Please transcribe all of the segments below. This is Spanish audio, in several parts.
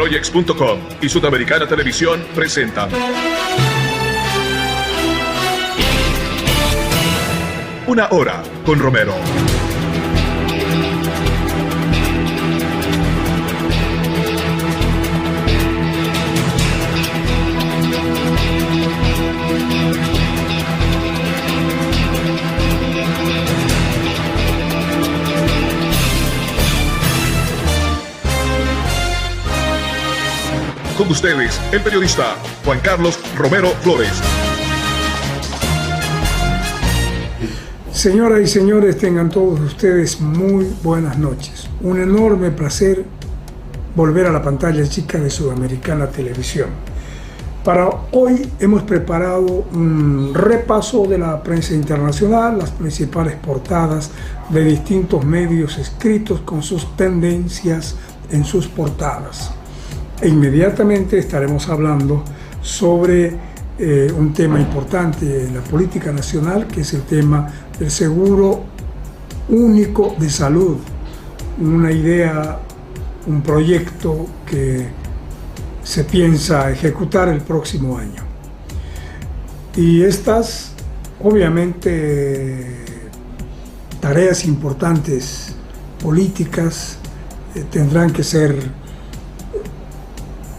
Projects.com y Sudamericana Televisión presentan Una Hora con Romero. Con ustedes, el periodista Juan Carlos Romero Flores. Señoras y señores, tengan todos ustedes muy buenas noches. Un enorme placer volver a la pantalla chica de Sudamericana Televisión. Para hoy hemos preparado un repaso de la prensa internacional, las principales portadas de distintos medios escritos con sus tendencias en sus portadas. E inmediatamente estaremos hablando sobre un tema importante en la política nacional, que es el tema del seguro único de salud, una idea, un proyecto que se piensa ejecutar el próximo año. Y estas, obviamente, tareas importantes políticas tendrán que ser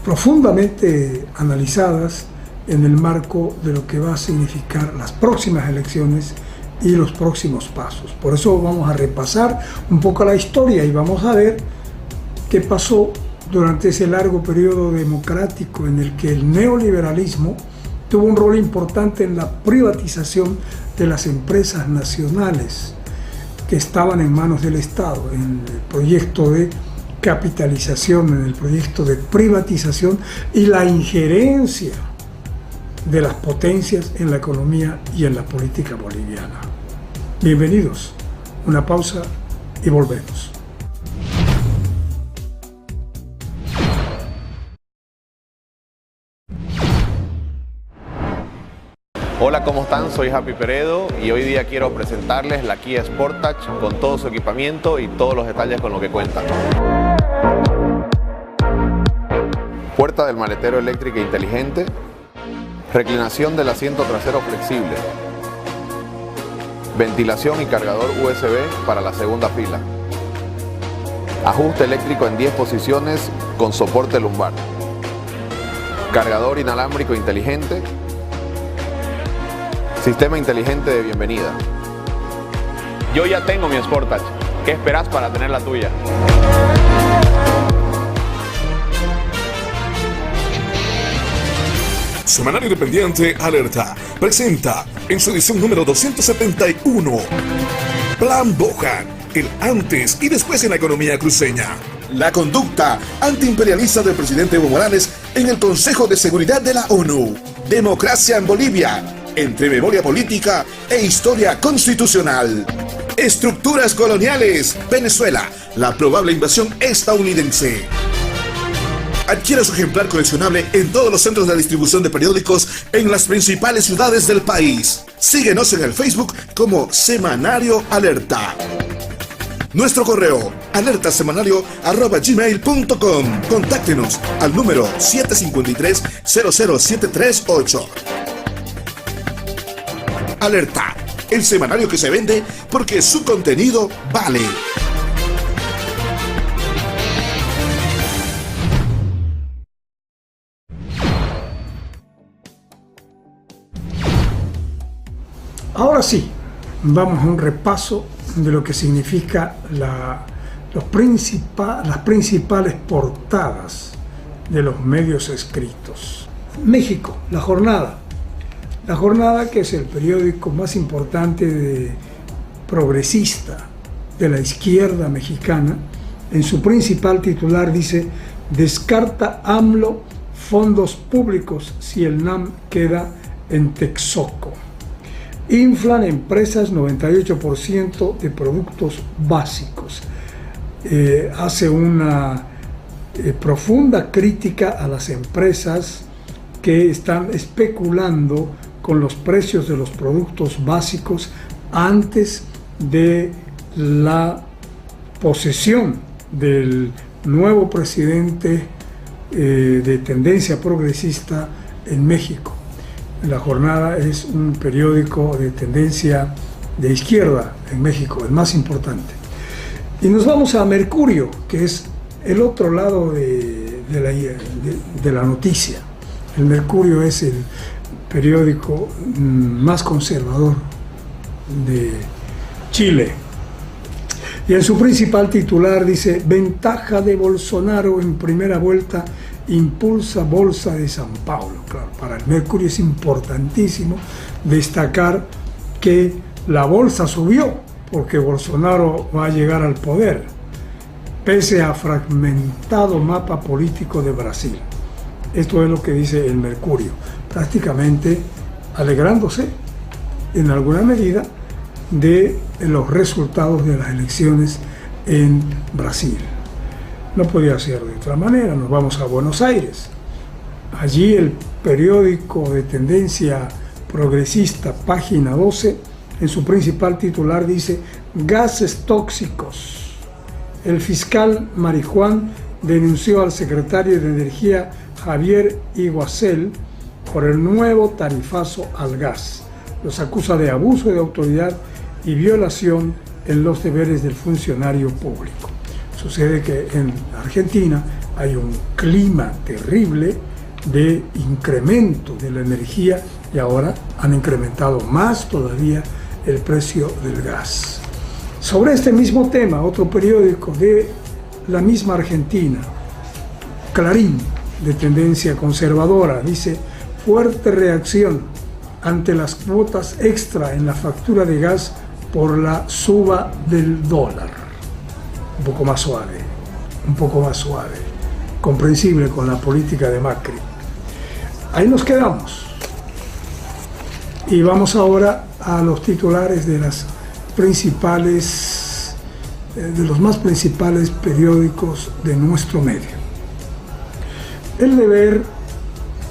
profundamente analizadas en el marco de lo que va a significar las próximas elecciones y los próximos pasos. Por eso vamos a repasar un poco la historia y vamos a ver qué pasó durante ese largo periodo democrático en el que el neoliberalismo tuvo un rol importante en la privatización de las empresas nacionales que estaban en manos del Estado, en el proyecto de capitalización, en el proyecto de privatización y la injerencia de las potencias en la economía y en la política boliviana. Bienvenidos, una pausa y volvemos. Hola, ¿cómo están? Soy Happy Peredo y hoy día quiero presentarles la Kia Sportage con todo su equipamiento y todos los detalles con lo que cuenta. Puerta del maletero eléctrica inteligente, reclinación del asiento trasero flexible, ventilación y cargador USB para la segunda fila, ajuste eléctrico en 10 posiciones con soporte lumbar, cargador inalámbrico inteligente, sistema inteligente de bienvenida. Yo ya tengo mi Sportage. ¿Qué esperas para tener la tuya? Semanario Independiente Alerta presenta en su edición número 271 Plan Bohan, el antes y después en la economía cruceña. La conducta antiimperialista del presidente Evo Morales en el Consejo de Seguridad de la ONU. Democracia en Bolivia, entre memoria política e historia constitucional. Estructuras coloniales, Venezuela, la probable invasión estadounidense. Adquiera su ejemplar coleccionable en todos los centros de distribución de periódicos en las principales ciudades del país. Síguenos en el Facebook como Semanario Alerta. Nuestro correo, alertasemanario@gmail.com. Contáctenos al número 753-00738. Alerta, el semanario que se vende porque su contenido vale. Ahora sí, vamos a un repaso de lo que significa las principales portadas de los medios escritos. México, La Jornada. La Jornada, que es el periódico más importante progresista de la izquierda mexicana, en su principal titular dice: descarta AMLO fondos públicos si el NAM queda en Texcoco. Inflan empresas 98% de productos básicos. Hace una profunda crítica a las empresas que están especulando con los precios de los productos básicos antes de la posesión del nuevo presidente de tendencia progresista en México. La Jornada es un periódico de tendencia de izquierda en México, el más importante. Y nos vamos a Mercurio, que es el otro lado de la noticia. El Mercurio es el periódico más conservador de Chile. Y en su principal titular dice: ventaja de Bolsonaro en primera vuelta impulsa Bolsa de San Paulo. Claro, para el Mercurio es importantísimo destacar que la bolsa subió porque Bolsonaro va a llegar al poder, pese a fragmentado mapa político de Brasil. Esto es lo que dice el Mercurio, prácticamente alegrándose en alguna medida de los resultados de las elecciones en Brasil. No podía ser de otra manera. Nos vamos a Buenos Aires. Allí el periódico de tendencia progresista, Página 12, en su principal titular dice: gases tóxicos. El fiscal Marijuán denunció al secretario de Energía Javier Iguacel por el nuevo tarifazo al gas. Los acusa de abuso de autoridad y violación en los deberes del funcionario público. Sucede que en Argentina hay un clima terrible de incremento de la energía y ahora han incrementado más todavía el precio del gas. Sobre este mismo tema, otro periódico de la misma Argentina, Clarín, de tendencia conservadora, dice: fuerte reacción ante las cuotas extra en la factura de gas por la suba del dólar. Un poco más suave, comprensible con la política de Macri. Ahí nos quedamos. Y vamos ahora a los titulares de las principales, de los más principales periódicos de nuestro medio. El Deber,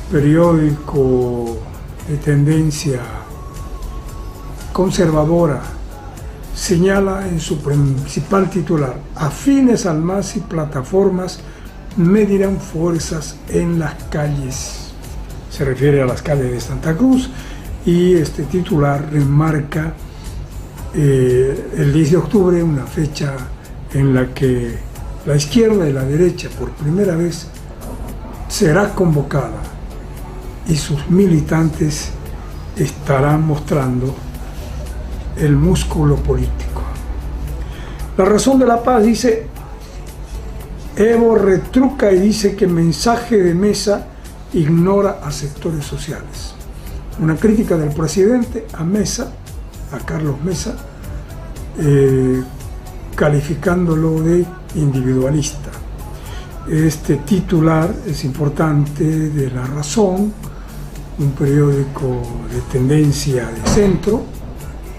periódico de tendencia conservadora, señala en su principal titular: afines al MAS y plataformas medirán fuerzas en las calles. Se refiere a las calles de Santa Cruz y este titular remarca el 10 de octubre, una fecha en la que la izquierda y la derecha por primera vez será convocada y sus militantes estarán mostrando el músculo político. La Razón de la Paz dice: Evo retruca y dice que mensaje de Mesa ignora a sectores sociales. Una crítica del presidente a Mesa, a Carlos Mesa, calificándolo de individualista. Este titular es importante de La Razón, un periódico de tendencia de centro,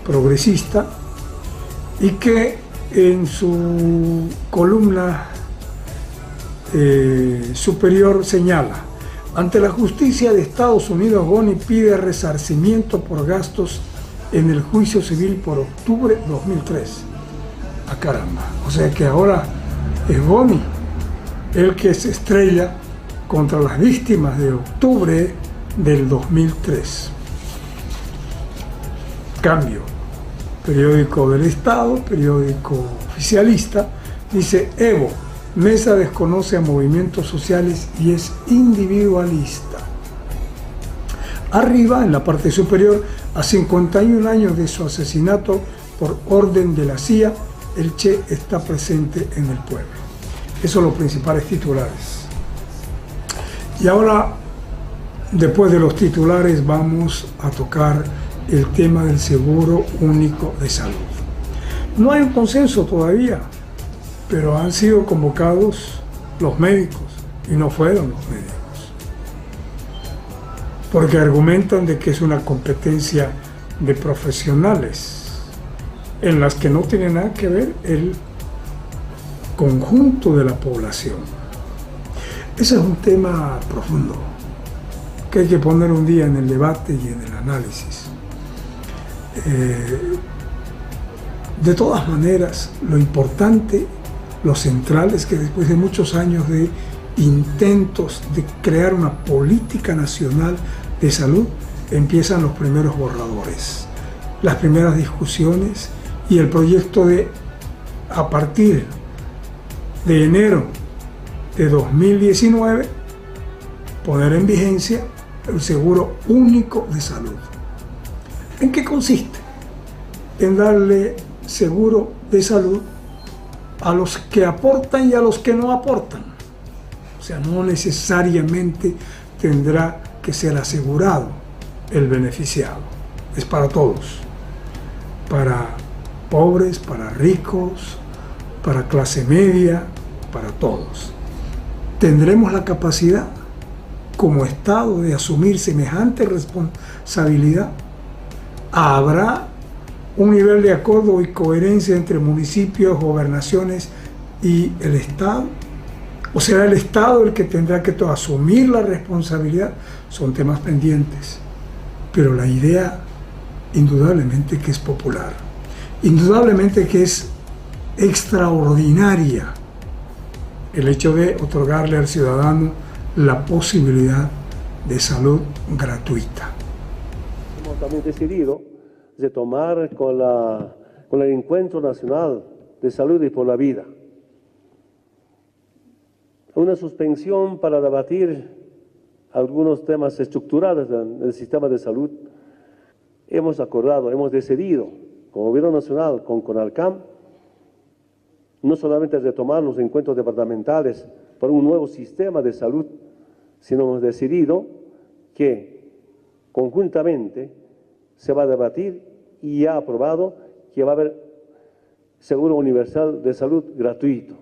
progresista, y que en su columna superior señala: ante la justicia de Estados Unidos, Boni pide resarcimiento por gastos en el juicio civil por octubre 2003. ¡Ah, caramba! O sea que ahora es Boni el que se estrella contra las víctimas de octubre del 2003. Cambio. Periódico del Estado, periódico oficialista, dice: Evo, Mesa desconoce a movimientos sociales y es individualista. Arriba, en la parte superior, a 51 años de su asesinato por orden de la CIA, el Che está presente en el pueblo. Esos son los principales titulares. Y ahora, después de los titulares, vamos a tocar el tema del Seguro Único de Salud. No hay un consenso todavía, pero han sido convocados los médicos y no fueron los médicos, porque argumentan de que es una competencia de profesionales en las que no tiene nada que ver el conjunto de la población. Ese es un tema profundo que hay que poner un día en el debate y en el análisis. De todas maneras, lo importante, lo central, es que después de muchos años de intentos de crear una política nacional de salud, empiezan los primeros borradores, las primeras discusiones y el proyecto de, a partir de enero de 2019, poner en vigencia el seguro único de salud. ¿En qué consiste? En darle seguro de salud a los que aportan y a los que no aportan. O sea, no necesariamente tendrá que ser asegurado el beneficiado. Es para todos. Para pobres, para ricos, para clase media, para todos. ¿Tendremos la capacidad como Estado de asumir semejante responsabilidad? ¿Habrá un nivel de acuerdo y coherencia entre municipios, gobernaciones y el Estado? ¿O será el Estado el que tendrá que asumir la responsabilidad? Son temas pendientes, pero la idea indudablemente que es popular, indudablemente que es extraordinaria el hecho de otorgarle al ciudadano la posibilidad de salud gratuita. Hemos también decidido retomar con el Encuentro Nacional de Salud y por la Vida una suspensión para debatir algunos temas estructurales del sistema de salud. Hemos acordado, hemos decidido, como Gobierno Nacional, con CONALCAM, no solamente retomar los encuentros departamentales para un nuevo sistema de salud, sino hemos decidido que conjuntamente se va a debatir y ya aprobado que va a haber seguro universal de salud gratuito.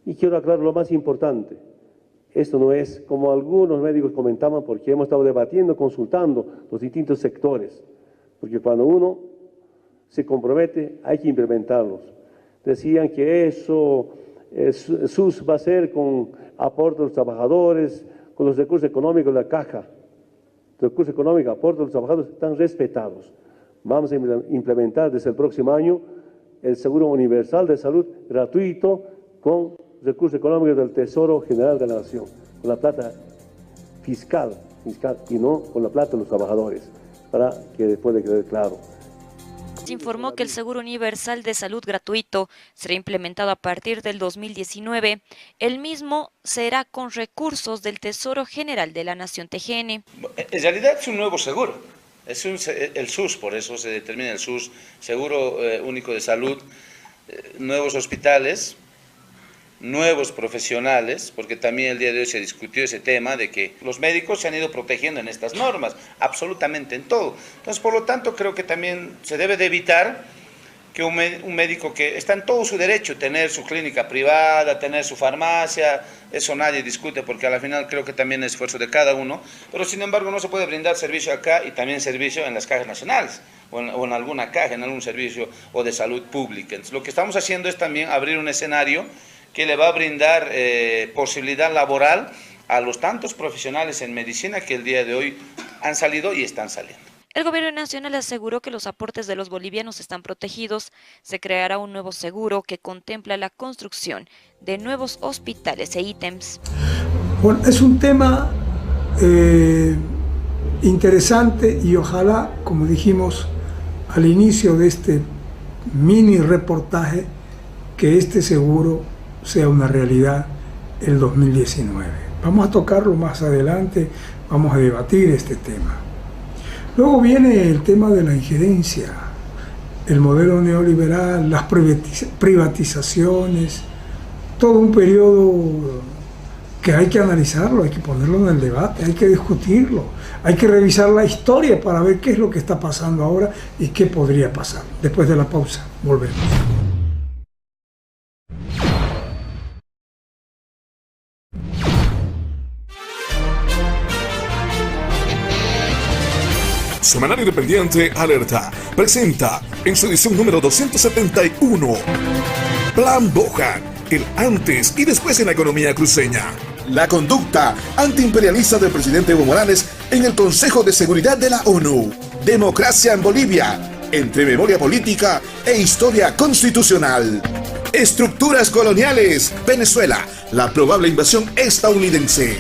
Y quiero aclarar lo más importante. Esto no es como algunos médicos comentaban, porque hemos estado debatiendo, consultando los distintos sectores, porque cuando uno se compromete hay que implementarlos. Decían que eso, SUS va a ser con aporte de los trabajadores, con los recursos económicos de la caja. Los recursos económicos, aporte de los trabajadores están respetados. Vamos a implementar desde el próximo año el seguro universal de salud gratuito con recursos económicos del Tesoro General de la Nación, con la plata fiscal y no con la plata de los trabajadores, para que después de quede claro. Se informó que el Seguro Universal de Salud gratuito será implementado a partir del 2019. El mismo será con recursos del Tesoro General de la Nación TGN. En realidad es un nuevo seguro, es el SUS, por eso se determina el SUS, Seguro Único de Salud, nuevos hospitales, nuevos profesionales, porque también el día de hoy se discutió ese tema de que los médicos se han ido protegiendo en estas normas, absolutamente en todo. Entonces, por lo tanto, creo que también se debe de evitar que un médico que está en todo su derecho, tener su clínica privada, tener su farmacia, eso nadie discute, porque al final creo que también es esfuerzo de cada uno, pero sin embargo no se puede brindar servicio acá y también servicio en las cajas nacionales, o en alguna caja, en algún servicio o de salud pública. Entonces, lo que estamos haciendo es también abrir un escenario que le va a brindar posibilidad laboral a los tantos profesionales en medicina que el día de hoy han salido y están saliendo. El gobierno nacional aseguró que los aportes de los bolivianos están protegidos. Se creará un nuevo seguro que contempla la construcción de nuevos hospitales e ítems. Bueno, es un tema interesante y ojalá, como dijimos al inicio de este mini reportaje, que este seguro sea una realidad el 2019. Vamos a tocarlo más adelante, vamos a debatir este tema. Luego viene el tema de la injerencia, el modelo neoliberal, las privatizaciones, todo un periodo que hay que analizarlo, hay que ponerlo en el debate, hay que discutirlo, hay que revisar la historia para ver qué es lo que está pasando ahora y qué podría pasar. Después de la pausa, volvemos. Semanario Independiente Alerta presenta en su edición número 271 Plan Bohan, el antes y después en la economía cruceña. La conducta antiimperialista del presidente Evo Morales en el Consejo de Seguridad de la ONU. Democracia en Bolivia, entre memoria política e historia constitucional. Estructuras coloniales. Venezuela, la probable invasión estadounidense.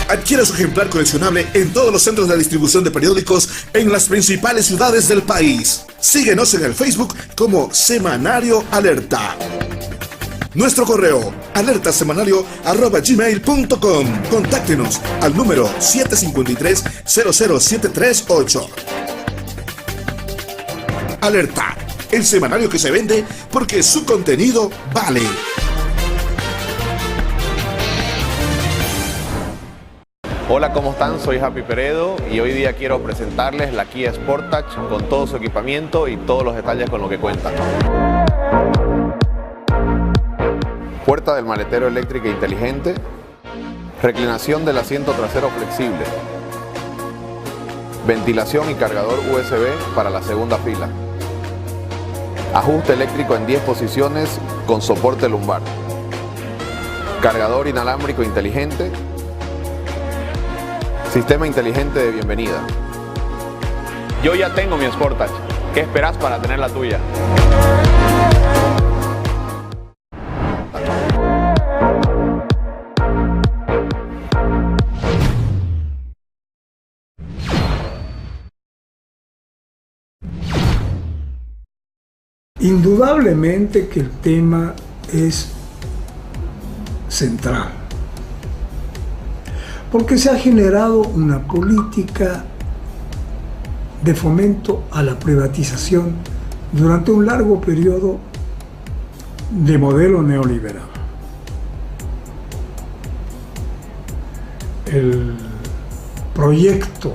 Adquiera su ejemplar coleccionable en todos los centros de distribución de periódicos en las principales ciudades del país. Síguenos en el Facebook como Semanario Alerta. Nuestro correo, alertasemanario@gmail.com. Contáctenos al número 753-00738. Alerta, el semanario que se vende porque su contenido vale. Hola, ¿cómo están? Soy Happy Peredo y hoy día quiero presentarles la Kia Sportage con todo su equipamiento y todos los detalles con lo que cuenta. Puerta del maletero eléctrica inteligente, reclinación del asiento trasero flexible, ventilación y cargador USB para la segunda fila, ajuste eléctrico en 10 posiciones con soporte lumbar, cargador inalámbrico inteligente, sistema inteligente de bienvenida. Yo ya tengo mi Sportage. ¿Qué esperas para tener la tuya? Indudablemente que el tema es central, porque se ha generado una política de fomento a la privatización durante un largo periodo de modelo neoliberal. El proyecto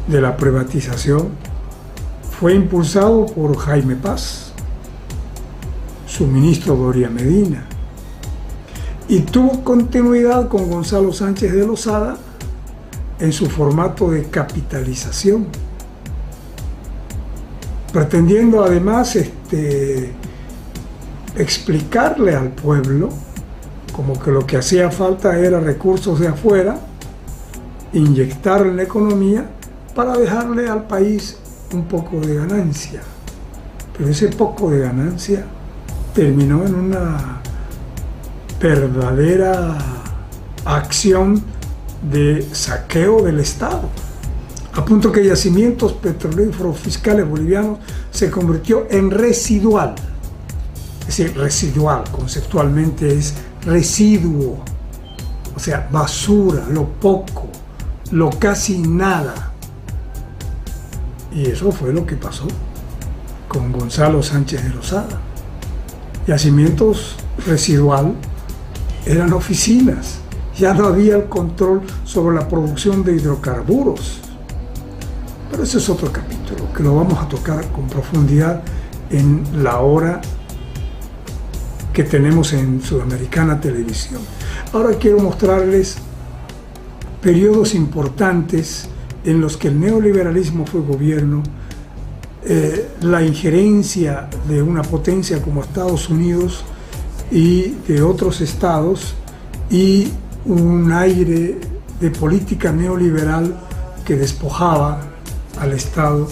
de la privatización fue impulsado por Jaime Paz, su ministro Doria Medina, y tuvo continuidad con Gonzalo Sánchez de Lozada en su formato de capitalización, pretendiendo además explicarle al pueblo como que lo que hacía falta era recursos de afuera, inyectar en la economía para dejarle al país un poco de ganancia. Pero ese poco de ganancia terminó en una verdadera acción de saqueo del Estado, a punto que Yacimientos Petrolíferos Fiscales Bolivianos se convirtió en residual. Es decir, residual conceptualmente es residuo, o sea, basura, lo poco, lo casi nada. Y eso fue lo que pasó con Gonzalo Sánchez de Lozada. Yacimientos residual eran oficinas, ya no había el control sobre la producción de hidrocarburos. Pero ese es otro capítulo que lo vamos a tocar con profundidad en la hora que tenemos en Sudamericana Televisión. Ahora quiero mostrarles periodos importantes en los que el neoliberalismo fue gobierno, la injerencia de una potencia como Estados Unidos y de otros estados, y un aire de política neoliberal que despojaba al Estado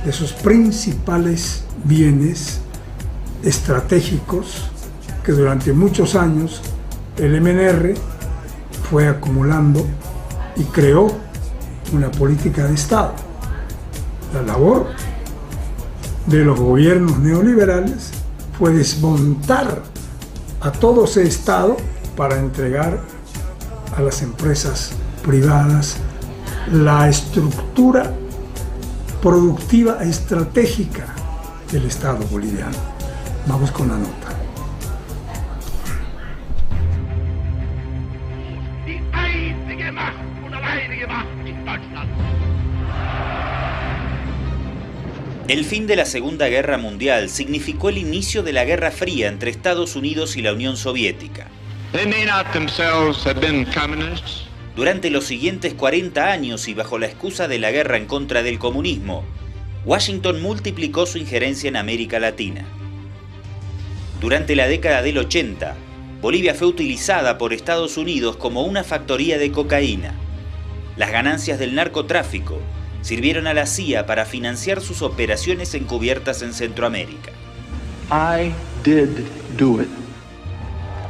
de sus principales bienes estratégicos que durante muchos años el MNR fue acumulando y creó una política de Estado. La labor de los gobiernos neoliberales fue desmontar a todo ese Estado para entregar a las empresas privadas la estructura productiva estratégica del Estado boliviano. Vamos con la nota. El fin de la Segunda Guerra Mundial significó el inicio de la Guerra Fría entre Estados Unidos y la Unión Soviética. Durante los siguientes 40 años y bajo la excusa de la guerra en contra del comunismo, Washington multiplicó su injerencia en América Latina. Durante la década del 80, Bolivia fue utilizada por Estados Unidos como una factoría de cocaína. Las ganancias del narcotráfico sirvieron a la CIA para financiar sus operaciones encubiertas en Centroamérica. I did do it.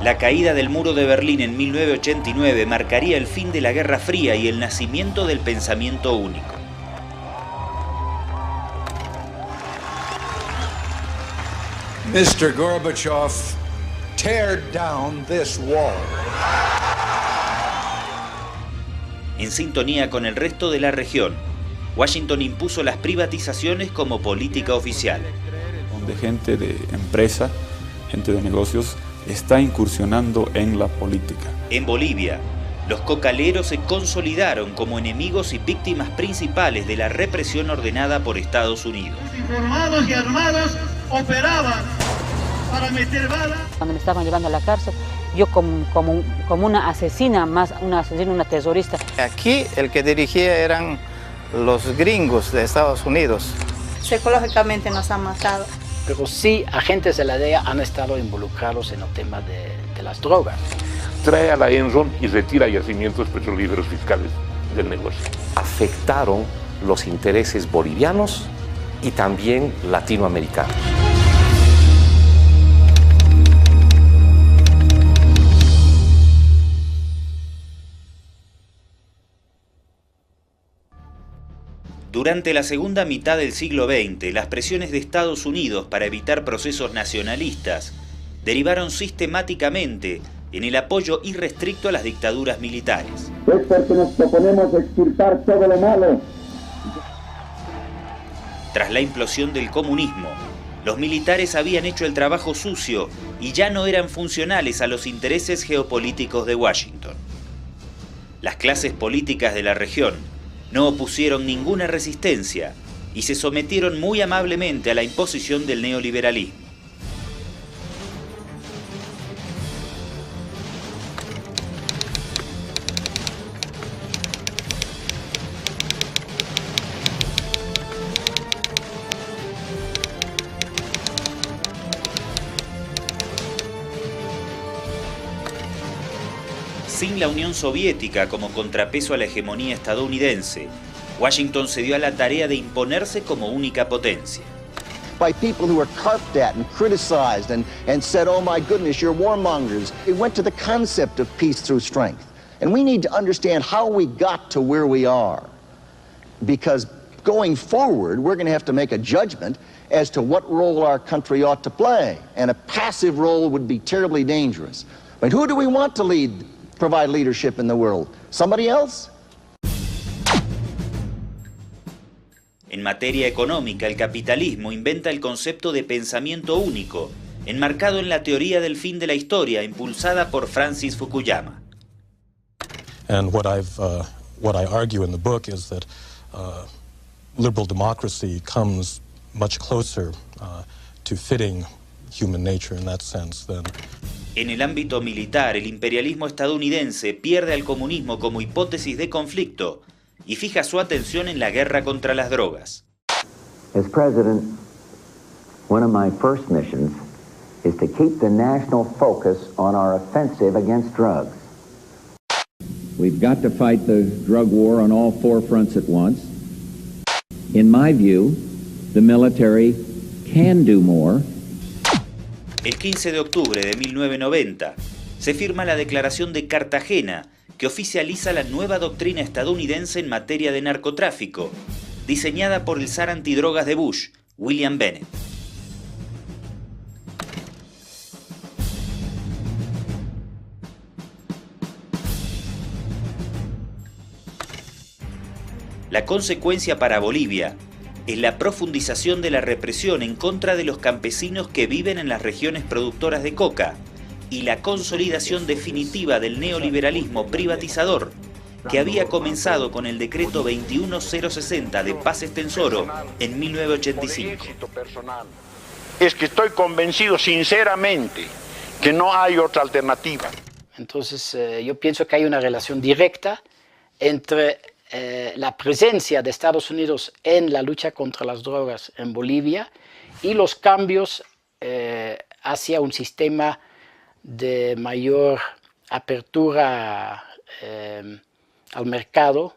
La caída del muro de Berlín en 1989 marcaría el fin de la Guerra Fría y el nacimiento del pensamiento único. Mr. Gorbachev, tear down this wall. En sintonía con el resto de la región, Washington impuso las privatizaciones como política oficial. Donde gente de empresa, gente de negocios, está incursionando en la política. En Bolivia, los cocaleros se consolidaron como enemigos y víctimas principales de la represión ordenada por Estados Unidos. Informados y armados operaban para meter balas. Cuando me estaban llevando a la cárcel, yo como una asesina, una terrorista. Aquí el que dirigía eran los gringos de Estados Unidos. Psicológicamente nos han matado. Pero sí, agentes de la DEA han estado involucrados en el tema de las drogas. Trae a la Enron y retira yacimientos petrolíferos fiscales del negocio. Afectaron los intereses bolivianos y también latinoamericanos. Durante la segunda mitad del siglo XX, las presiones de Estados Unidos para evitar procesos nacionalistas derivaron sistemáticamente en el apoyo irrestricto a las dictaduras militares. Es porque nos proponemos extirpar todo lo malo. Tras la implosión del comunismo, los militares habían hecho el trabajo sucio y ya no eran funcionales a los intereses geopolíticos de Washington. Las clases políticas de la región no opusieron ninguna resistencia y se sometieron muy amablemente a la imposición del neoliberalismo. Sin la Unión Soviética como contrapeso a la hegemonía estadounidense, Washington se dio a la tarea de imponerse como única potencia. By people who were carped at and criticized and said, oh my goodness, you're warmongers. It went to the concept of peace through strength. And we need to understand how we got to where we are. Because going forward, we're going to have to make a judgment as to what role our country ought to play. And a passive role would be terribly dangerous. But who do we want to provide leadership in the world? Somebody else? En materia económica, el capitalismo inventa el concepto de pensamiento único, enmarcado en la teoría del fin de la historia, impulsada por Francis Fukuyama. And what I argue in the book is that liberal democracy comes much closer to fitting human nature in that sense than. En el ámbito militar, el imperialismo estadounidense pierde al comunismo como hipótesis de conflicto y fija su atención en la guerra contra las drogas. As president, one of my first missions is to keep the national focus on our offensive against drugs. We've got to fight the drug war on all four fronts at once. In my view, the military can do more. El 15 de octubre de 1990 se firma la Declaración de Cartagena, que oficializa la nueva doctrina estadounidense en materia de narcotráfico, diseñada por el zar antidrogas de Bush, William Bennett. La consecuencia para Bolivia es la profundización de la represión en contra de los campesinos que viven en las regiones productoras de coca y la consolidación definitiva del neoliberalismo privatizador que había comenzado con el decreto 21060 de Paz Estensoro en 1985. Es que estoy convencido sinceramente que no hay otra alternativa. Entonces yo pienso que hay una relación directa entre la presencia de Estados Unidos en la lucha contra las drogas en Bolivia y los cambios hacia un sistema de mayor apertura al mercado,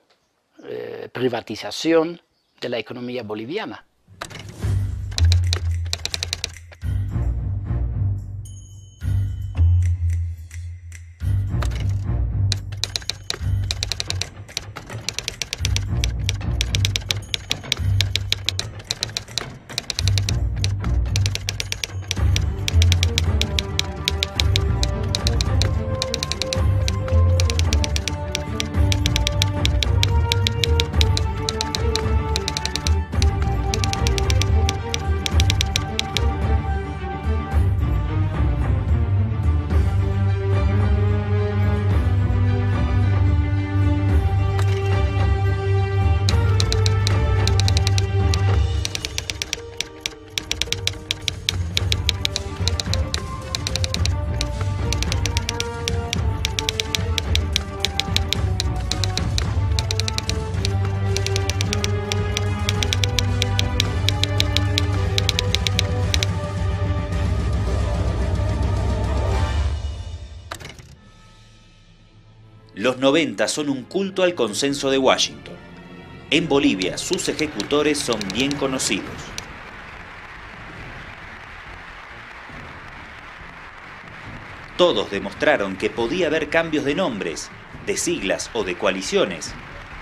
privatización de la economía boliviana. Los 90 son un culto al consenso de Washington. En Bolivia, sus ejecutores son bien conocidos. Todos demostraron que podía haber cambios de nombres, de siglas o de coaliciones,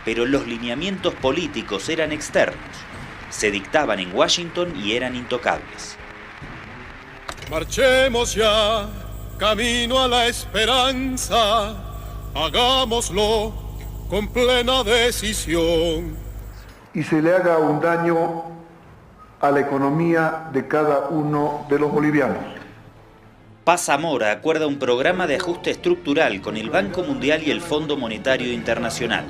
pero los lineamientos políticos eran externos, se dictaban en Washington y eran intocables. Marchemos ya, camino a la esperanza, hagámoslo con plena decisión. Y se le haga un daño a la economía de cada uno de los bolivianos. Paz Zamora acuerda un programa de ajuste estructural con el Banco Mundial y el Fondo Monetario Internacional.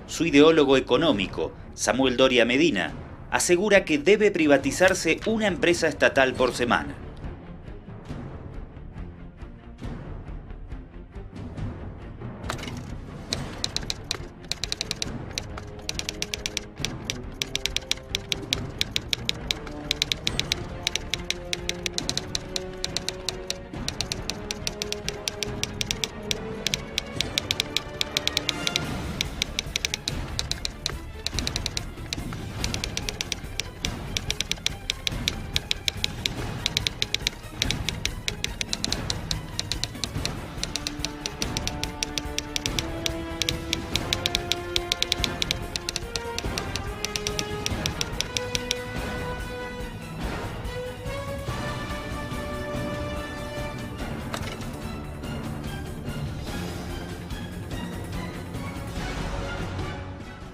Su ideólogo económico, Samuel Doria Medina, asegura que debe privatizarse una empresa estatal por semana.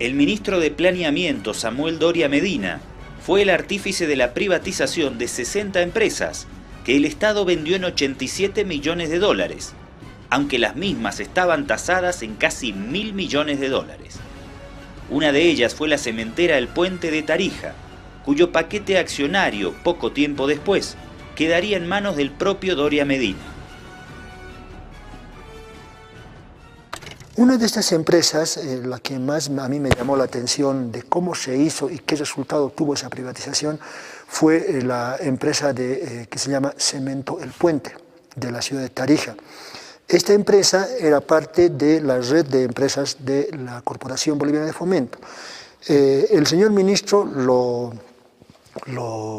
El ministro de Planeamiento, Samuel Doria Medina, fue el artífice de la privatización de 60 empresas que el Estado vendió en 87 millones de dólares, aunque las mismas estaban tasadas en casi 1.000 millones de dólares. Una de ellas fue la cementera El Puente de Tarija, cuyo paquete accionario, poco tiempo después, quedaría en manos del propio Doria Medina. Una de estas empresas, la que más a mí me llamó la atención de cómo se hizo y qué resultado tuvo esa privatización, fue la empresa que se llama Cemento El Puente, de la ciudad de Tarija. Esta empresa era parte de la red de empresas de la Corporación Boliviana de Fomento. El señor ministro lo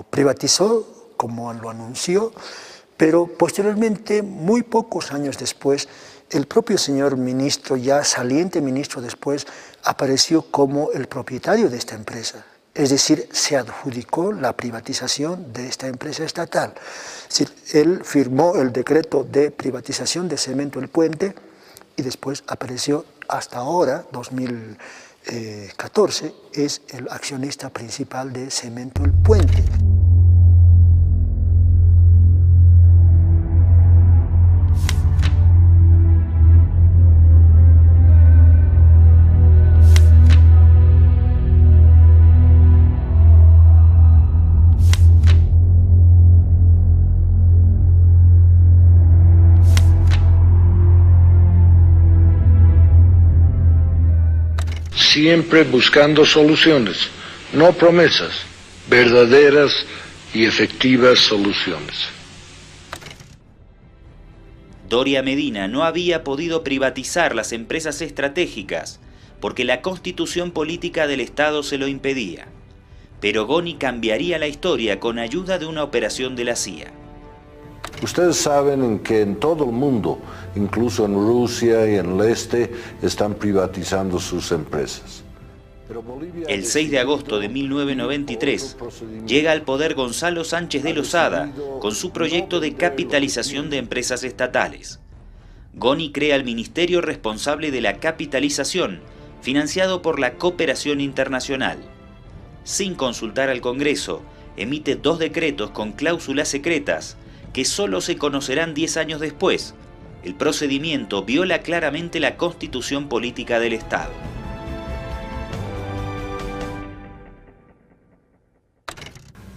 privatizó, como lo anunció, pero posteriormente, muy pocos años después, el propio señor ministro, ya saliente ministro después, apareció como el propietario de esta empresa. Es decir, se adjudicó la privatización de esta empresa estatal. Es decir, él firmó el decreto de privatización de Cemento El Puente y después apareció hasta ahora, 2014, es el accionista principal de Cemento El Puente. Siempre buscando soluciones, no promesas, verdaderas y efectivas soluciones. Doria Medina no había podido privatizar las empresas estratégicas porque la constitución política del Estado se lo impedía. Pero Goni cambiaría la historia con ayuda de una operación de la CIA. Ustedes saben que en todo el mundo, incluso en Rusia y en el este, están privatizando sus empresas. El 6 de agosto de 1993 llega al poder Gonzalo Sánchez de Lozada con su proyecto de capitalización de empresas estatales. Goni crea el ministerio responsable de la capitalización, financiado por la cooperación internacional. Sin consultar al Congreso, emite 2 decretos con cláusulas secretas que solo se conocerán 10 años después. El procedimiento viola claramente la constitución política del Estado.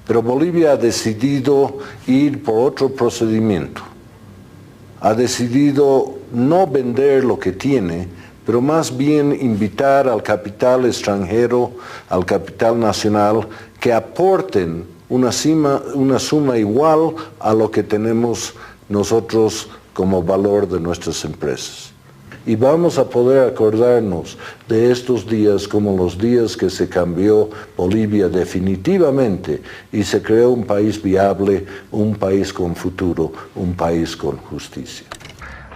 Pero Bolivia ha decidido ir por otro procedimiento. Ha decidido no vender lo que tiene, pero más bien invitar al capital extranjero, al capital nacional, que aporten una suma igual a lo que tenemos nosotros como valor de nuestras empresas. y vamos a poder acordarnos de estos días como los días que se cambió Bolivia definitivamente y se creó un país viable, un país con futuro, un país con justicia.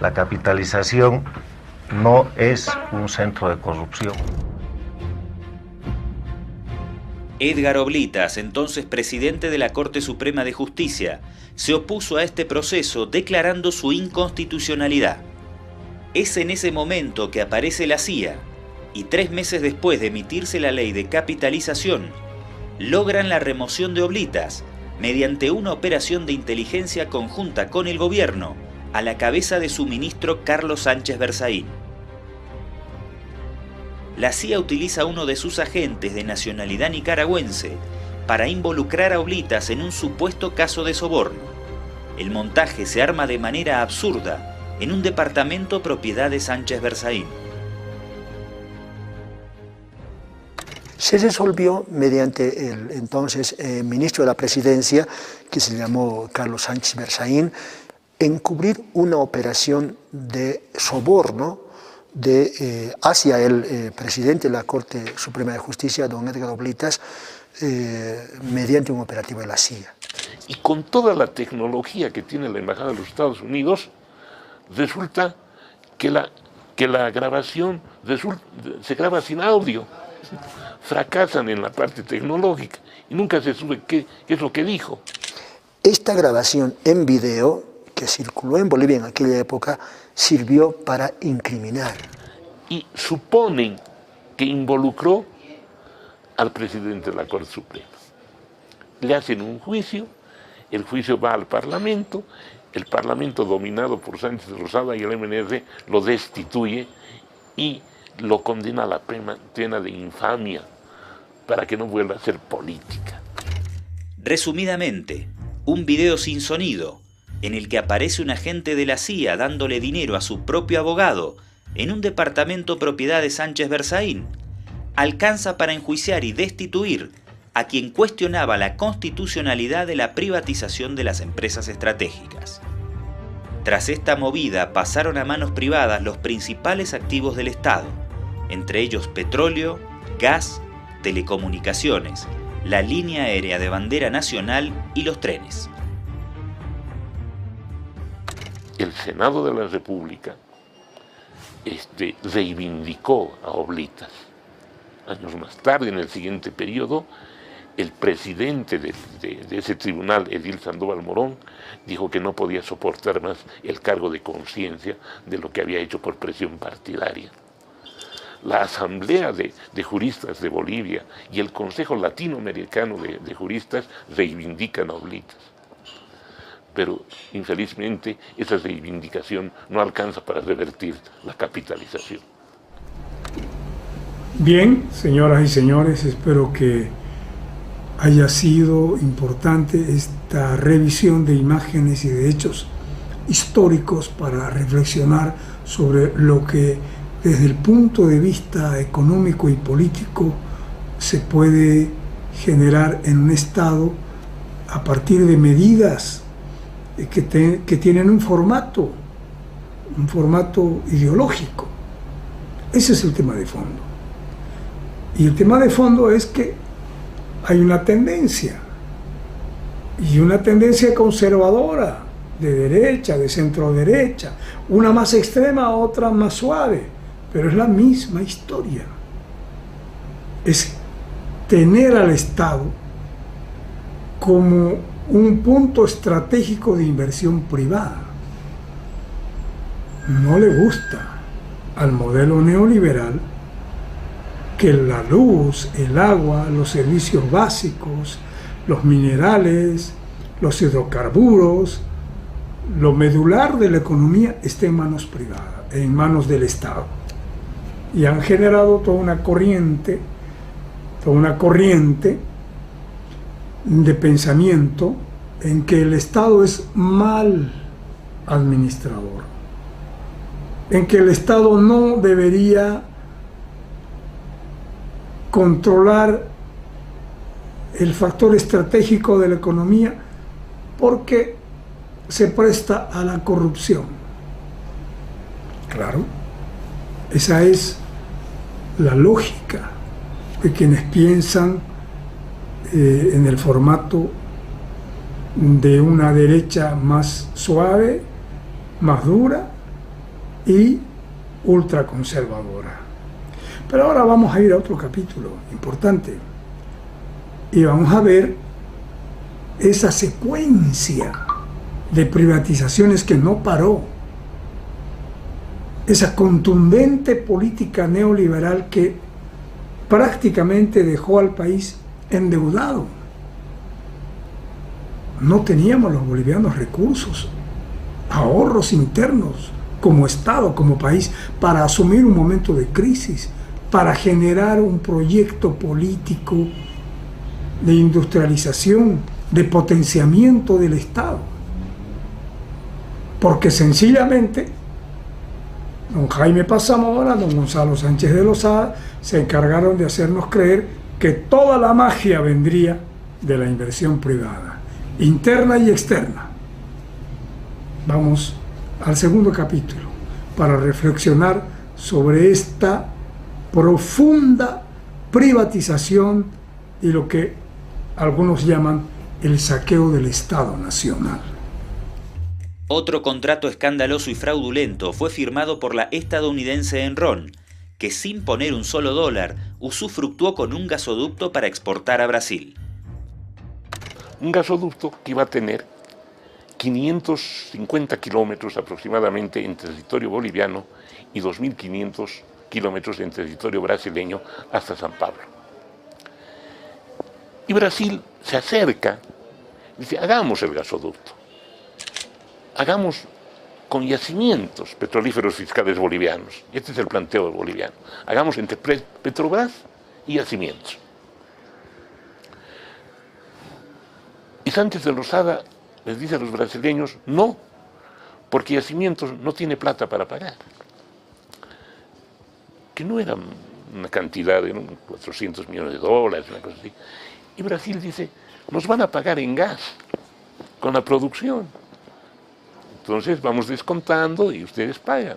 La capitalización no es un centro de corrupción. Edgar Oblitas, entonces presidente de la Corte Suprema de Justicia, se opuso a este proceso declarando su inconstitucionalidad. Es en ese momento que aparece la CIA y 3 meses después de emitirse la ley de capitalización, logran la remoción de Oblitas mediante una operación de inteligencia conjunta con el gobierno a la cabeza de su ministro Carlos Sánchez Berzaín. La CIA utiliza a uno de sus agentes de nacionalidad nicaragüense para involucrar a Oblitas en un supuesto caso de soborno. El montaje se arma de manera absurda en un departamento propiedad de Sánchez Berzaín. Se resolvió mediante el entonces ministro de la Presidencia, que se llamó Carlos Sánchez Berzaín, encubrir una operación de soborno hacia el presidente de la Corte Suprema de Justicia, don Edgar Oblitas, mediante un operativo de la CIA. Y con toda la tecnología que tiene la Embajada de los Estados Unidos, resulta que la grabación se graba sin audio. Fracasan en la parte tecnológica y nunca se sabe qué es lo que dijo. Esta grabación en video, que circuló en Bolivia en aquella época, sirvió para incriminar. Y suponen que involucró al presidente de la Corte Suprema. Le hacen un juicio, el juicio va al Parlamento, el Parlamento dominado por Sánchez Rosada y el MNR lo destituye y lo condena a la pena de infamia para que no vuelva a ser política. Resumidamente, un video sin sonido, en el que aparece un agente de la CIA dándole dinero a su propio abogado en un departamento propiedad de Sánchez Berzaín, alcanza para enjuiciar y destituir a quien cuestionaba la constitucionalidad de la privatización de las empresas estratégicas. Tras esta movida pasaron a manos privadas los principales activos del Estado, entre ellos petróleo, gas, telecomunicaciones, la línea aérea de bandera nacional y los trenes. El Senado de la República reivindicó a Oblitas. Años más tarde, en el siguiente periodo, el presidente de ese tribunal, Edil Sandoval Morón, dijo que no podía soportar más el cargo de conciencia de lo que había hecho por presión partidaria. La Asamblea de Juristas de Bolivia y el Consejo Latinoamericano de Juristas reivindican a Oblitas. Pero, infelizmente, esa reivindicación no alcanza para revertir la capitalización. Bien, señoras y señores, espero que haya sido importante esta revisión de imágenes y de hechos históricos para reflexionar sobre lo que desde el punto de vista económico y político se puede generar en un Estado a partir de medidas que tienen un formato ideológico. Ese es el tema de fondo. Y el tema de fondo es que hay una tendencia, y una tendencia conservadora, de derecha, de centro derecha, una más extrema, otra más suave, pero es la misma historia. Es tener al Estado como un punto estratégico de inversión privada. No le gusta al modelo neoliberal que la luz, el agua, los servicios básicos, los minerales, los hidrocarburos, lo medular de la economía esté en manos privadas, en manos del Estado. Y han generado toda una corriente de pensamiento en que el Estado es mal administrador, en que el Estado no debería controlar el factor estratégico de la economía porque se presta a la corrupción. Claro, Esa es la lógica de quienes piensan en el formato de una derecha más suave, más dura y ultraconservadora. Pero ahora vamos a ir a otro capítulo importante y vamos a ver esa secuencia de privatizaciones que no paró, esa contundente política neoliberal que prácticamente dejó al país endeudado. No teníamos los bolivianos recursos, ahorros internos como Estado, como país, para asumir un momento de crisis, para generar un proyecto político de industrialización, de potenciamiento del Estado. Porque sencillamente don Jaime Pazamora, don Gonzalo Sánchez de Lozada se encargaron de hacernos creer que toda la magia vendría de la inversión privada, interna y externa. Vamos al segundo capítulo para reflexionar sobre esta profunda privatización y lo que algunos llaman el saqueo del Estado Nacional. Otro contrato escandaloso y fraudulento fue firmado por la estadounidense Enron, que sin poner un solo dólar usufructuó con un gasoducto para exportar a Brasil. Un gasoducto que iba a tener 550 kilómetros aproximadamente en territorio boliviano y 2.500 kilómetros en territorio brasileño hasta San Pablo. Y Brasil se acerca y dice, hagamos el gasoducto. Hagamos con yacimientos petrolíferos fiscales bolivianos. Este es el planteo boliviano. Hagamos entre Petrobras y yacimientos. Y Sánchez de Lozada les dice a los brasileños, no, porque yacimientos no tiene plata para pagar. Que no era una cantidad de 400 millones de dólares, una cosa así. Y Brasil dice, nos van a pagar en gas, con la producción. Entonces vamos descontando y ustedes pagan.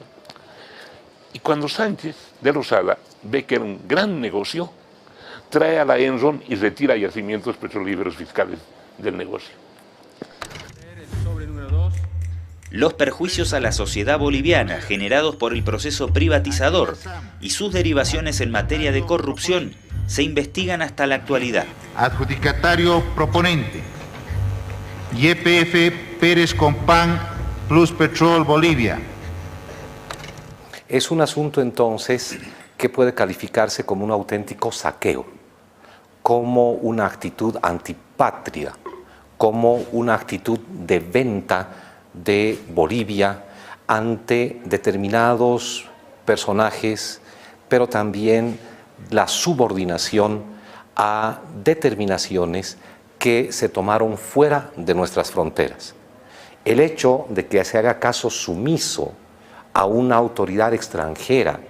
Y cuando Sánchez de Lozada ve que era un gran negocio, trae a la Enron y retira yacimientos petrolíferos fiscales del negocio. Los perjuicios a la sociedad boliviana generados por el proceso privatizador y sus derivaciones en materia de corrupción se investigan hasta la actualidad. Adjudicatario proponente, YPF Pérez Compán Plus Petrol Bolivia. Es un asunto entonces que puede calificarse como un auténtico saqueo, como una actitud antipatria, como una actitud de venta de Bolivia ante determinados personajes, pero también la subordinación a determinaciones que se tomaron fuera de nuestras fronteras. El hecho de que se haga caso sumiso a una autoridad extranjera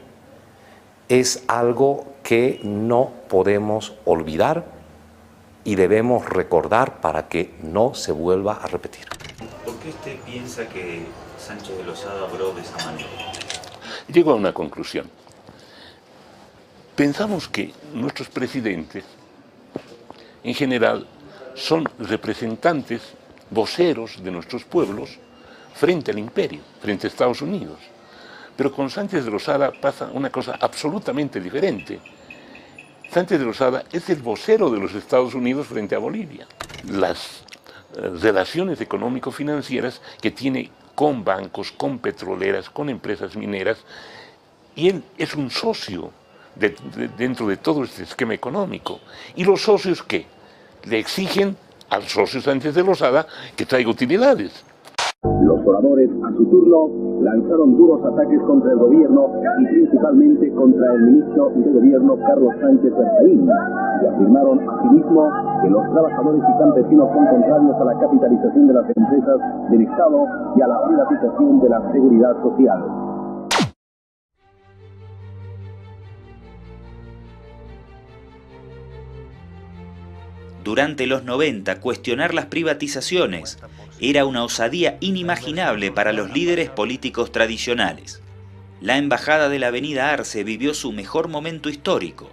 es algo que no podemos olvidar y debemos recordar para que no se vuelva a repetir. ¿Por qué usted piensa que Sánchez de Lozada obró de esa manera? Llego a una conclusión. Pensamos que nuestros presidentes, en general, son representantes, voceros de nuestros pueblos frente al imperio, frente a Estados Unidos. Pero con Sánchez de Lozada pasa una cosa absolutamente diferente. Sánchez de Lozada es el vocero de los Estados Unidos frente a Bolivia. Las relaciones económico-financieras que tiene con bancos, con petroleras, con empresas mineras, y él es un socio dentro de todo este esquema económico. ¿Y los socios qué? Le exigen al socio Sánchez de Lozada que traiga utilidades. Los oradores, a su turno, lanzaron duros ataques contra el gobierno y principalmente contra el ministro de Gobierno, Carlos Sánchez Berzaín, y afirmaron asimismo que los trabajadores y campesinos son contrarios a la capitalización de las empresas del Estado y a la privatización de la seguridad social. Durante los 90, cuestionar las privatizaciones era una osadía inimaginable para los líderes políticos tradicionales. la embajada de la Avenida Arce vivió su mejor momento histórico.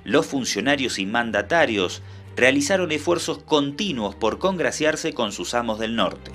Los funcionarios y mandatarios realizaron esfuerzos continuos por congraciarse con sus amos del norte.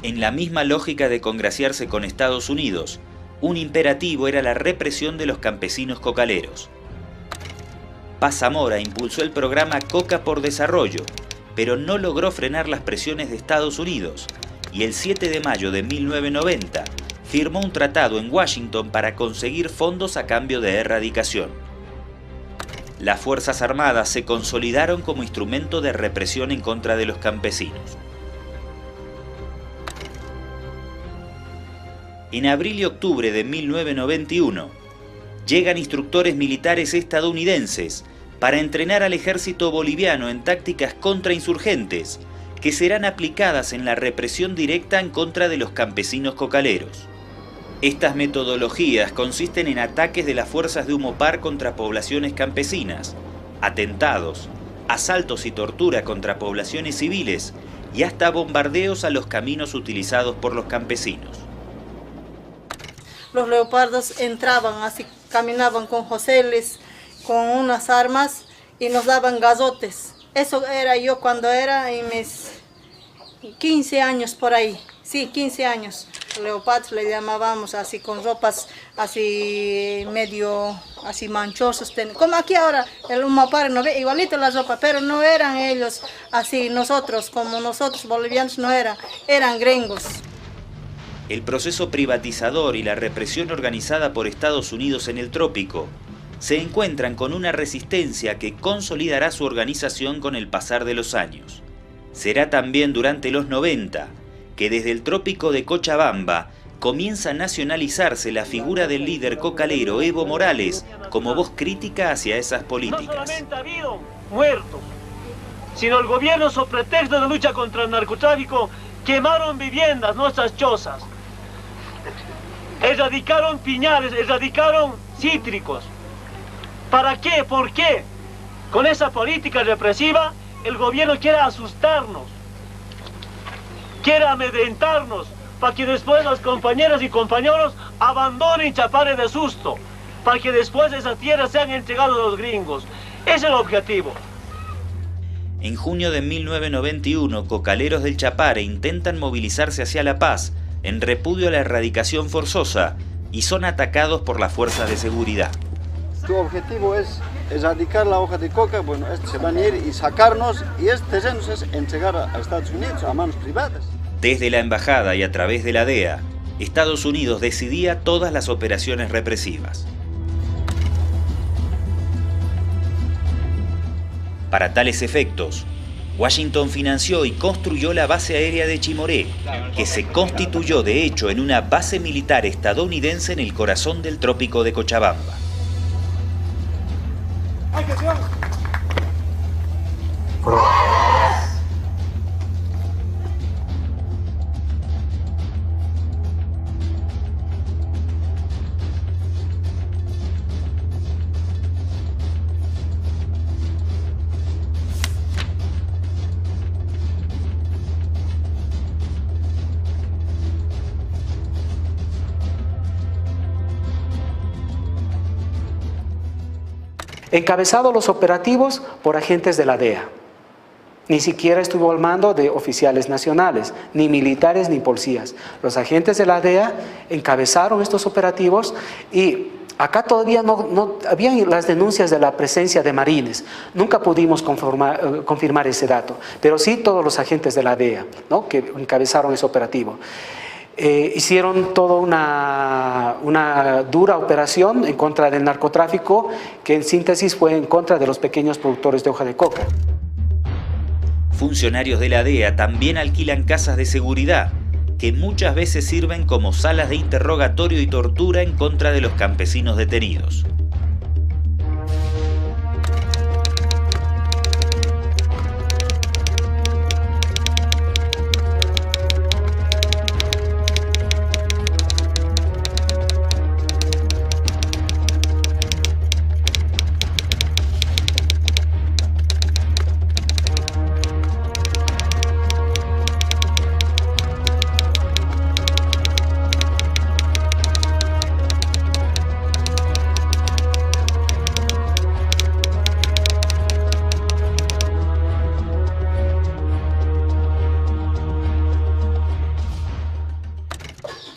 En la misma lógica de congraciarse con Estados Unidos, un imperativo era la represión de los campesinos cocaleros. Paz Zamora impulsó el programa Coca por Desarrollo, pero no logró frenar las presiones de Estados Unidos, y el 7 de mayo de 1990 firmó un tratado en Washington para conseguir fondos a cambio de erradicación. Las Fuerzas Armadas se consolidaron como instrumento de represión en contra de los campesinos. En abril y octubre de 1991, llegan instructores militares estadounidenses para entrenar al ejército boliviano en tácticas contrainsurgentes que serán aplicadas en la represión directa en contra de los campesinos cocaleros. Estas metodologías consisten en ataques de las fuerzas de Humopar contra poblaciones campesinas, atentados, asaltos y tortura contra poblaciones civiles y hasta bombardeos a los caminos utilizados por los campesinos. Los leopardos entraban así, caminaban con joseles, con unas armas y nos daban gazotes. Eso era yo cuando era en mis 15 años por ahí. Sí, 15 años. Leopardos le llamábamos así, con ropas así medio así manchosos. Como aquí ahora el Humopar no ve igualito la ropa, pero no eran ellos así, nosotros, como nosotros bolivianos no eran gringos. El proceso privatizador y la represión organizada por Estados Unidos en el trópico se encuentran con una resistencia que consolidará su organización con el pasar de los años. Será también durante los 90 que desde el trópico de Cochabamba comienza a nacionalizarse la figura del líder cocalero Evo Morales como voz crítica hacia esas políticas. No solamente ha habido muertos, sino el gobierno, sobre pretexto de lucha contra el narcotráfico, quemaron viviendas, nuestras chozas. Erradicaron piñales, erradicaron cítricos. ¿Para qué? ¿Por qué? Con esa política represiva, el gobierno quiere asustarnos, quiere amedrentarnos, para que después las compañeras y compañeros abandonen Chapare de susto, para que después esas tierras sean entregadas a los gringos. Ese es el objetivo. En junio de 1991, cocaleros del Chapare intentan movilizarse hacia La Paz, en repudio a la erradicación forzosa, y son atacados por las fuerzas de seguridad. Tu objetivo es erradicar la hoja de coca, bueno, se van a ir y sacarnos, y este terreno es entregar a Estados Unidos, a manos privadas. Desde la embajada y a través de la DEA, Estados Unidos decidía todas las operaciones represivas. Para tales efectos, Washington financió y construyó la base aérea de Chimoré, que se constituyó de hecho en una base militar estadounidense en el corazón del trópico de Cochabamba. Encabezado los operativos por agentes de la DEA. Ni siquiera estuvo al mando de oficiales nacionales, ni militares ni policías. Los agentes de la DEA encabezaron estos operativos y Acá todavía no habían las denuncias de la presencia de marines. Nunca pudimos confirmar ese dato, pero sí todos los agentes de la DEA, ¿no?, que encabezaron ese operativo. Hicieron toda una dura operación en contra del narcotráfico, que en síntesis fue en contra de los pequeños productores de hoja de coca. Funcionarios de la DEA también alquilan casas de seguridad, que muchas veces sirven como salas de interrogatorio y tortura en contra de los campesinos detenidos.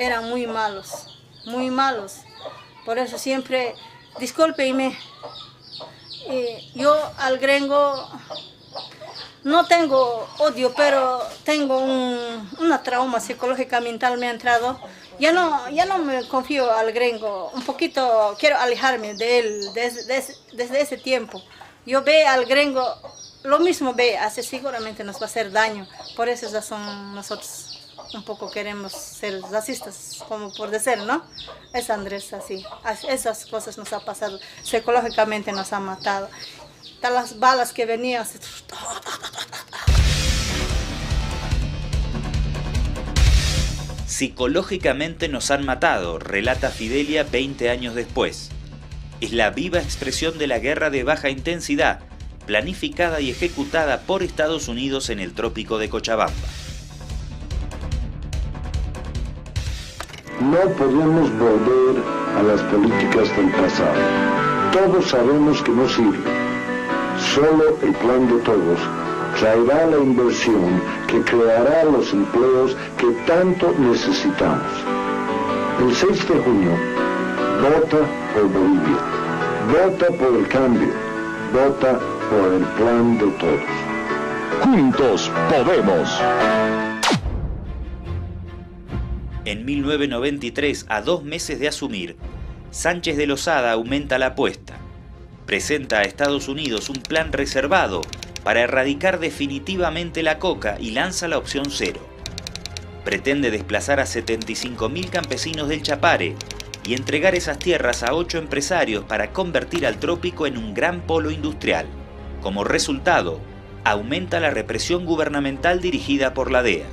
Eran muy malos. Por eso siempre, discúlpenme, yo al gringo no tengo odio, pero tengo una trauma psicológica mental me ha entrado. Ya no me confío al gringo, un poquito quiero alejarme de él desde ese tiempo. Yo veo al gringo, lo mismo ve, así seguramente nos va a hacer daño. Por eso razón nosotros un poco queremos ser racistas, como por decir, ¿no? Es Andrés así. Esas cosas nos ha pasado. Psicológicamente nos ha matado. Hasta las balas que venían. Psicológicamente nos han matado, relata Fidelia 20 años después. Es la viva expresión de la guerra de baja intensidad, planificada y ejecutada por Estados Unidos en el trópico de Cochabamba. No podemos volver a las políticas del pasado. Todos sabemos que no sirve. Solo el plan de todos traerá la inversión que creará los empleos que tanto necesitamos. El 6 de junio, vota por Bolivia. Vota por el cambio. Vota por el plan de todos. Juntos podemos. En 1993, a 2 meses de asumir, Sánchez de Lozada aumenta la apuesta. Presenta a Estados Unidos un plan reservado para erradicar definitivamente la coca y lanza la opción 0. Pretende desplazar a 75.000 campesinos del Chapare y entregar esas tierras a 8 empresarios para convertir al trópico en un gran polo industrial. Como resultado, aumenta la represión gubernamental dirigida por la DEA.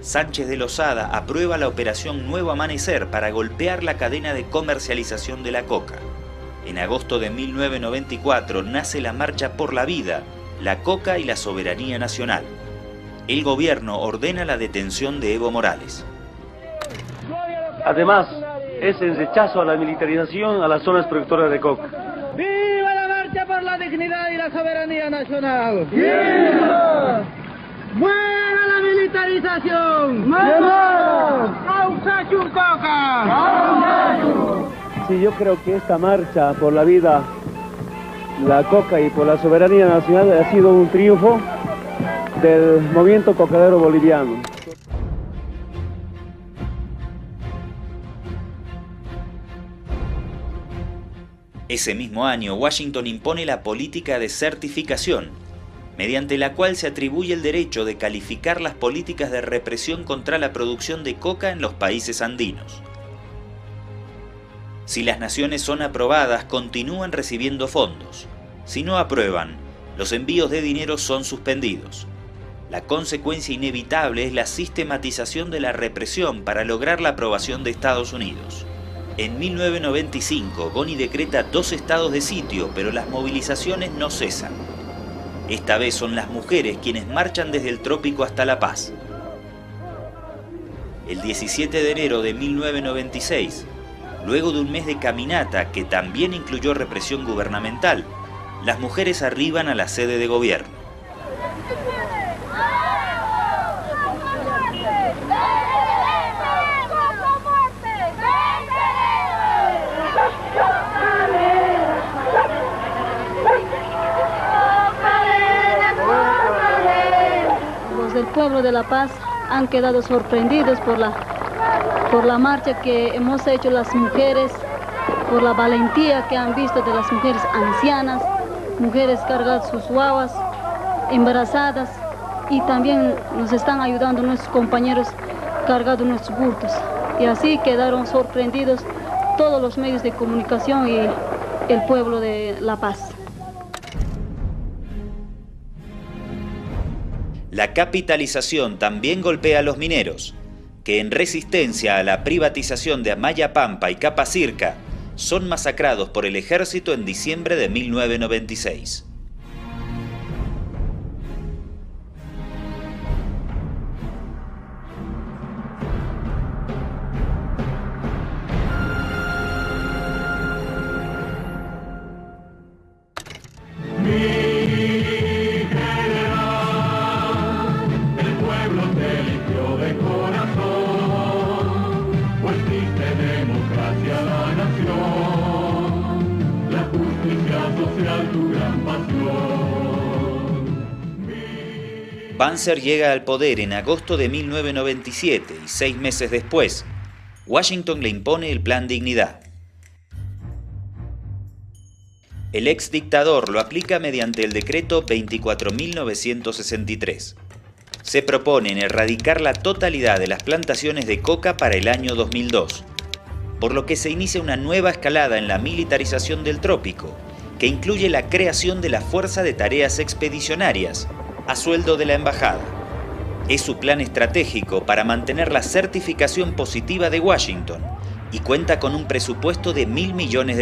Sánchez de Lozada aprueba la operación Nuevo Amanecer para golpear la cadena de comercialización de la coca. En agosto de 1994 nace la Marcha por la Vida, la coca y la soberanía nacional. El gobierno ordena la detención de Evo Morales. Además, es el rechazo a la militarización a las zonas productoras de coca. ¡Viva la marcha por la dignidad y la soberanía nacional! ¡Viva! ¡Muera la militarización! ¡Muera! ¡Causachun coca! Sí, yo creo que esta marcha por la vida, la coca y por la soberanía nacional ha sido un triunfo del movimiento cocalero boliviano. Ese mismo año, Washington impone la política de certificación, mediante la cual se atribuye el derecho de calificar las políticas de represión contra la producción de coca en los países andinos. Si las naciones son aprobadas, continúan recibiendo fondos. Si no aprueban, los envíos de dinero son suspendidos. La consecuencia inevitable es la sistematización de la represión para lograr la aprobación de Estados Unidos. En 1995, Boni decreta 2 estados de sitio, pero las movilizaciones no cesan. Esta vez son las mujeres quienes marchan desde el trópico hasta La Paz. El 17 de enero de 1996, luego de un mes de caminata que también incluyó represión gubernamental, las mujeres arriban a la sede de gobierno. pueblo de La Paz han quedado sorprendidos por la marcha que hemos hecho las mujeres, por la valentía que han visto de las mujeres ancianas, mujeres cargadas sus guaguas, embarazadas, y también nos están ayudando nuestros compañeros cargando nuestros bultos. Y así quedaron sorprendidos todos los medios de comunicación y el pueblo de La Paz. La capitalización también golpea a los mineros, que en resistencia a la privatización de Amaya Pampa y Capacirca son masacrados por el ejército en diciembre de 1996. Banzer llega al poder en agosto de 1997 y 6 meses después, Washington le impone el Plan Dignidad. El ex dictador lo aplica mediante el decreto 24.963. Se proponen erradicar la totalidad de las plantaciones de coca para el año 2002, por lo que se inicia una nueva escalada en la militarización del trópico, que incluye la creación de la Fuerza de Tareas Expedicionarias, a sueldo de la embajada. Es su plan estratégico para mantener la certificación positiva de Washington y cuenta con un presupuesto de $1.000 millones.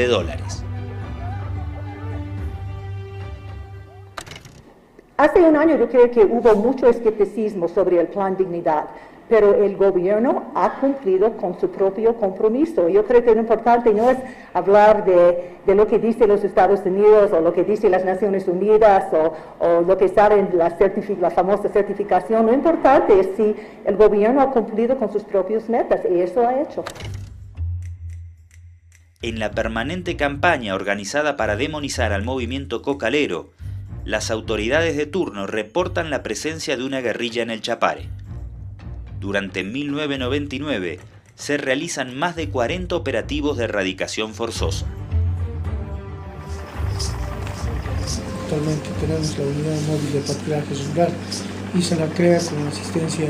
Hace un año yo creo que hubo mucho escepticismo sobre el Plan Dignidad, pero el gobierno ha cumplido con su propio compromiso. Yo creo que lo importante no es hablar de lo que dicen los Estados Unidos o lo que dicen las Naciones Unidas o lo que sale en la famosa certificación. Lo importante es si el gobierno ha cumplido con sus propias metas, y eso ha hecho. En la permanente campaña organizada para demonizar al movimiento cocalero, las autoridades de turno reportan la presencia de una guerrilla en el Chapare. Durante 1999 se realizan más de 40 operativos de erradicación forzosa. Actualmente tenemos la unidad móvil de patrullaje rural y se la crea con asistencia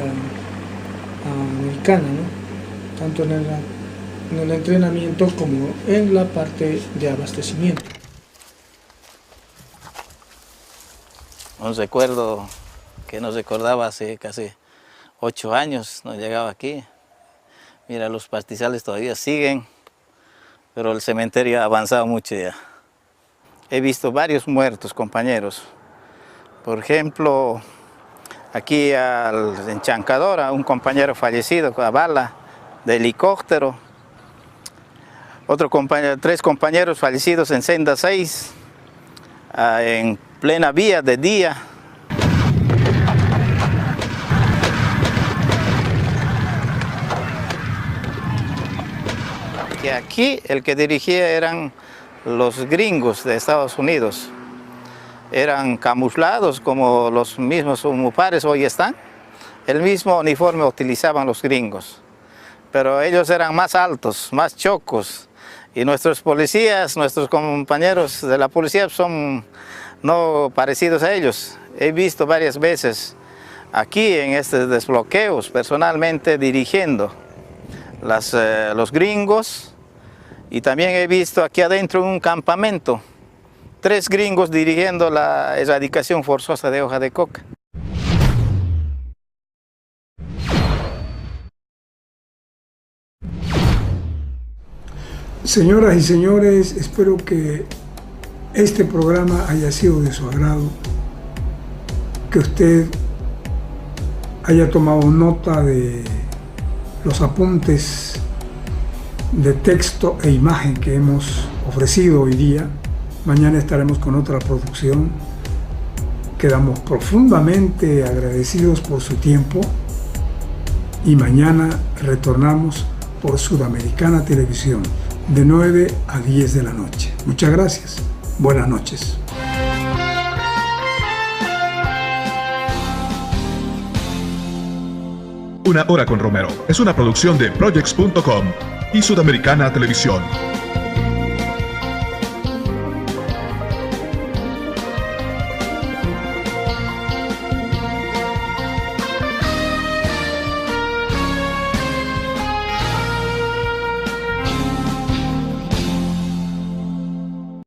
americana, ¿no? Tanto en el entrenamiento como en la parte de abastecimiento. Un recuerdo que nos recordaba hace casi 8 años, no llegaba aquí. Mira, los pastizales todavía siguen, pero el cementerio ha avanzado mucho ya. He visto varios muertos, compañeros. Por ejemplo, aquí en Chancadora, un compañero fallecido con la bala de helicóptero. Otro compañero, 3 compañeros fallecidos en Senda 6, en plena vía de día. Que aquí el que dirigía eran los gringos de Estados Unidos. Eran camuflados como los mismos humapares hoy están. El mismo uniforme utilizaban los gringos. Pero ellos eran más altos, más chocos. Y nuestros policías, nuestros compañeros de la policía son no parecidos a ellos. He visto varias veces aquí en estos desbloqueos, personalmente dirigiendo los gringos. Y también he visto aquí adentro un campamento, 3 gringos dirigiendo la erradicación forzosa de hoja de coca. Señoras y señores, espero que este programa haya sido de su agrado, que usted haya tomado nota de los apuntes de texto e imagen que hemos ofrecido hoy día. Mañana estaremos con otra producción. Quedamos profundamente agradecidos por su tiempo y mañana retornamos por Sudamericana Televisión de 9 a 10 de la noche. Muchas gracias. Buenas noches. Una Hora con Romero es una producción de Projects.com y Sudamericana Televisión.